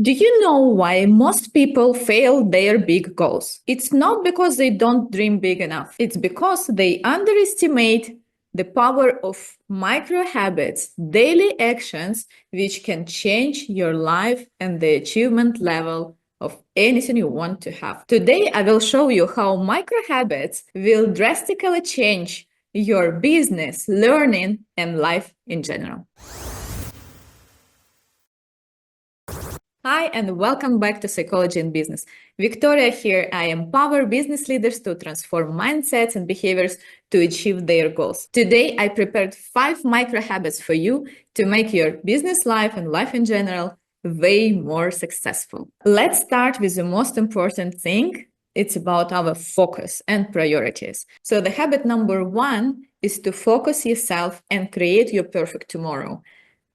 Do you know why most people fail their big goals? It's not because they don't dream big enough. It's because they underestimate the power of micro habits, daily actions, which can change your life and the achievement level of anything you want to have. Today, I will show you how micro habits will drastically change your business, learning, and life in general. Hi, and welcome back to Psychology in Business. Victoria here. I empower business leaders to transform mindsets and behaviors to achieve their goals. Today, I prepared 5 micro habits for you to make your business life and life in general way more successful. Let's start with the most important thing. It's about our focus and priorities. So the habit number 1 is to focus yourself and create your perfect tomorrow.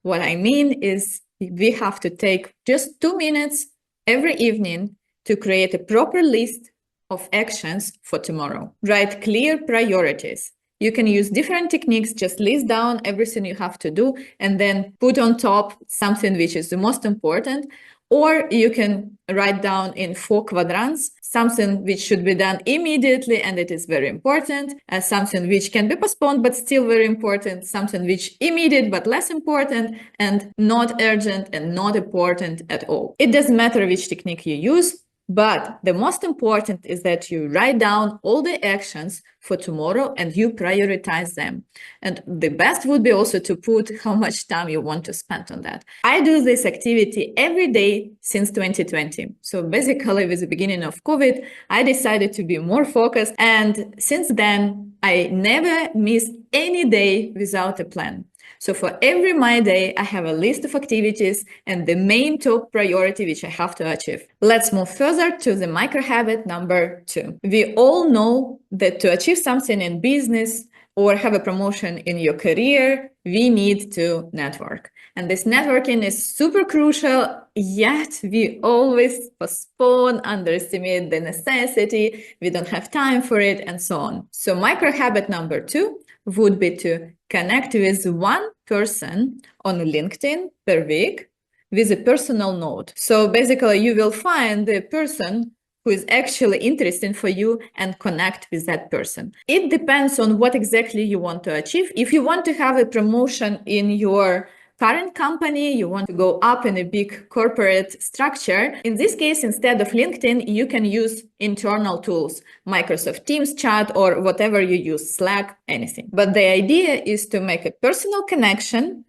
What I mean is we have to take just 2 minutes every evening to create a proper list of actions for tomorrow. Write clear priorities. You can use different techniques, just list down everything you have to do and then put on top something which is the most important. Or you can write down in 4 quadrants something which should be done immediately and it is very important, something which can be postponed but still very important, something which immediate but less important, and not urgent and not important at all. It doesn't matter which technique you use, but the most important is that you write down all the actions for tomorrow and you prioritize them. And the best would be also to put how much time you want to spend on that. I do this activity every day since 2020. So basically with the beginning of COVID, I decided to be more focused. And since then, I never missed any day without a plan. So for every my day, I have a list of activities and the main top priority which I have to achieve. Let's move further to the micro habit number 2. We all know that to achieve something in business or have a promotion in your career, we need to network. And this networking is super crucial, yet we always postpone, underestimate the necessity, we don't have time for it, and so on. So micro habit number 2 would be to connect with one person on LinkedIn per week with a personal note. So basically, you will find the person who is actually interesting for you and connect with that person. It depends on what exactly you want to achieve. If you want to have a promotion in your current company, you want to go up in a big corporate structure. In this case, instead of LinkedIn, you can use internal tools, Microsoft Teams chat or whatever you use, Slack, anything. But the idea is to make a personal connection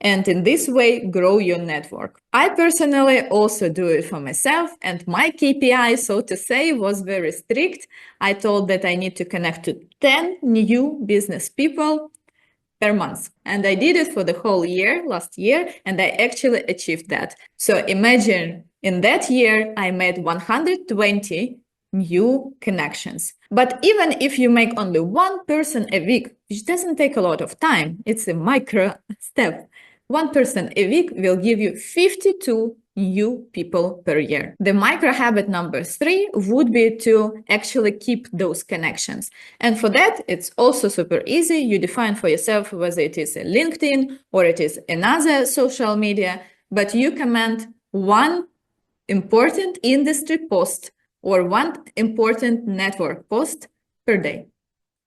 and in this way grow your network. I personally also do it for myself, and my KPI, so to say, was very strict. I told that I need to connect to 10 new business people per month. And I did it for the whole year, last year, and I actually achieved that. So imagine in that year, I made 120 new connections. But even if you make only one person a week, which doesn't take a lot of time, it's a micro step. One person a week will give you 52 new people per year. The micro habit number 3 would be to actually keep those connections. And for that, it's also super easy. You define for yourself whether it is a LinkedIn or it is another social media, but you comment one important industry post or one important network post per day.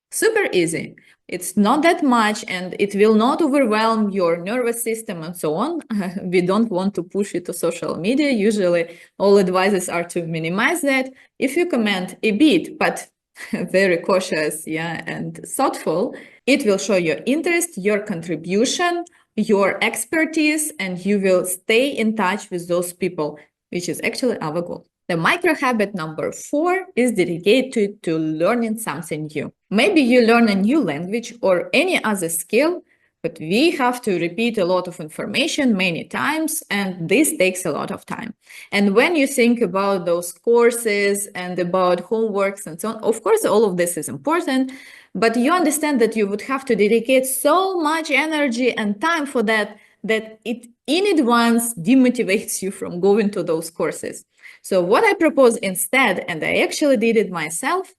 Super easy. It's not that much and it will not overwhelm your nervous system and so on. We don't want to push it to social media. Usually all advices are to minimize that. If you comment a bit, but very cautious, and thoughtful, it will show your interest, your contribution, your expertise, and you will stay in touch with those people, which is actually our goal. The micro habit number 4 is dedicated to learning something new. Maybe you learn a new language or any other skill, but we have to repeat a lot of information many times, and this takes a lot of time. And when you think about those courses and about homeworks and so on, of course, all of this is important, but you understand that you would have to dedicate so much energy and time for that it in advance demotivates you from going to those courses. So what I propose instead, and I actually did it myself,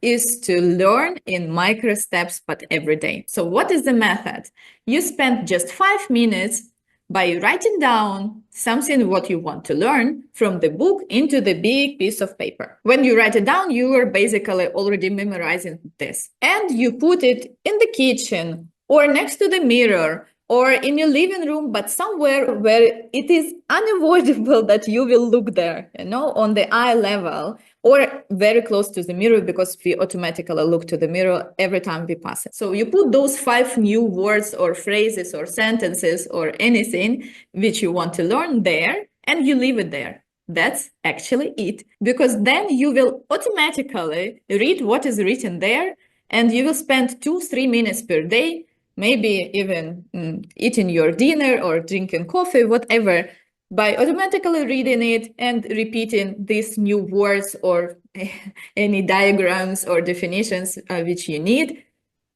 is to learn in micro steps, but every day. So what is the method? You spend just 5 minutes by writing down something what you want to learn from the book into the big piece of paper. When you write it down, you are basically already memorizing this. And you put it in the kitchen or next to the mirror or in your living room, but somewhere where it is unavoidable that you will look there, on the eye level, or very close to the mirror, because we automatically look to the mirror every time we pass it. So you put those 5 new words or phrases or sentences or anything which you want to learn there, and you leave it there. That's actually it, because then you will automatically read what is written there, and you will spend 2-3 minutes per day, maybe even eating your dinner or drinking coffee, whatever, by automatically reading it and repeating these new words or any diagrams or definitions which you need.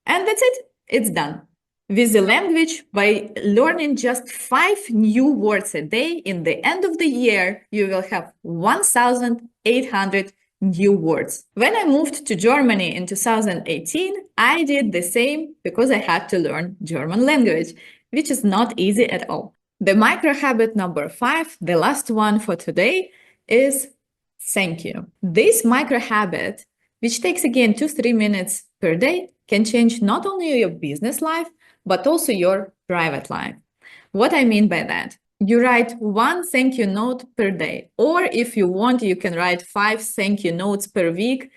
And that's it. It's done. With the language, by learning just 5 new words a day, in the end of the year, you will have 1,800 new words. When I moved to Germany in 2018, I did the same because I had to learn German language, which is not easy at all. The micro habit number 5, the last one for today, is thank you. This micro habit, which takes again 2-3 minutes per day, can change not only your business life, but also your private life. What I mean by that? You write 1 thank you note per day, or if you want, you can write 5 thank you notes per week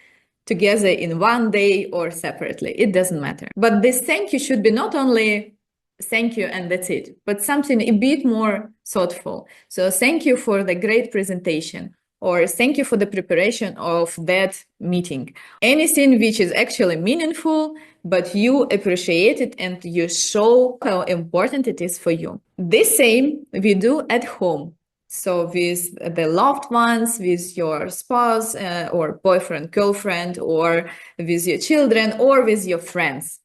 together in one day or separately. It doesn't matter. But this thank you should be not only thank you and that's it, but something a bit more thoughtful. So thank you for the great presentation, or thank you for the preparation of that meeting. Anything which is actually meaningful, but you appreciate it and you show how important it is for you. This same we do at home. So with the loved ones, with your spouse or boyfriend, girlfriend, or with your children, or with your friends,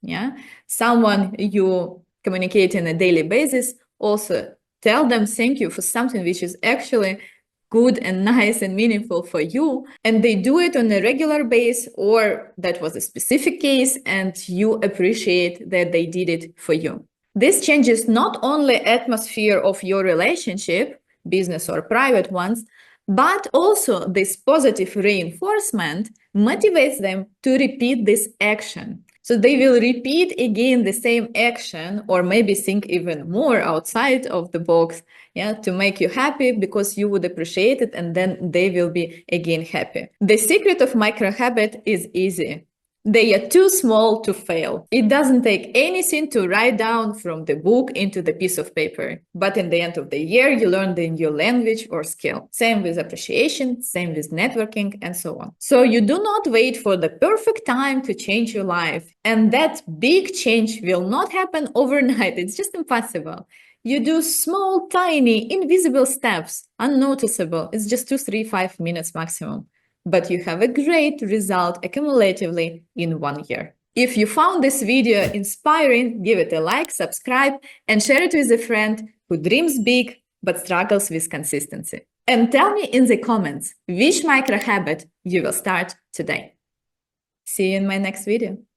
someone you communicate on a daily basis, also tell them thank you for something which is actually good and nice and meaningful for you, and they do it on a regular basis, or that was a specific case and you appreciate that they did it for you. This changes not only atmosphere of your relationship, business or private ones, but also this positive reinforcement motivates them to repeat this action. So they will repeat again the same action, or maybe think even more outside of the box, to make you happy, because you would appreciate it, and then they will be again happy. The secret of micro habit is easy. They are too small to fail. It doesn't take anything to write down from the book into the piece of paper. But in the end of the year, you learn the new language or skill. Same with appreciation, same with networking, and so on. So you do not wait for the perfect time to change your life. And that big change will not happen overnight. It's just impossible. You do small, tiny, invisible steps, unnoticeable. It's just 2-5 minutes maximum. But you have a great result accumulatively in 1 year. If you found this video inspiring, give it a like, subscribe, and share it with a friend who dreams big but struggles with consistency. And tell me in the comments which micro habit you will start today. See you in my next video.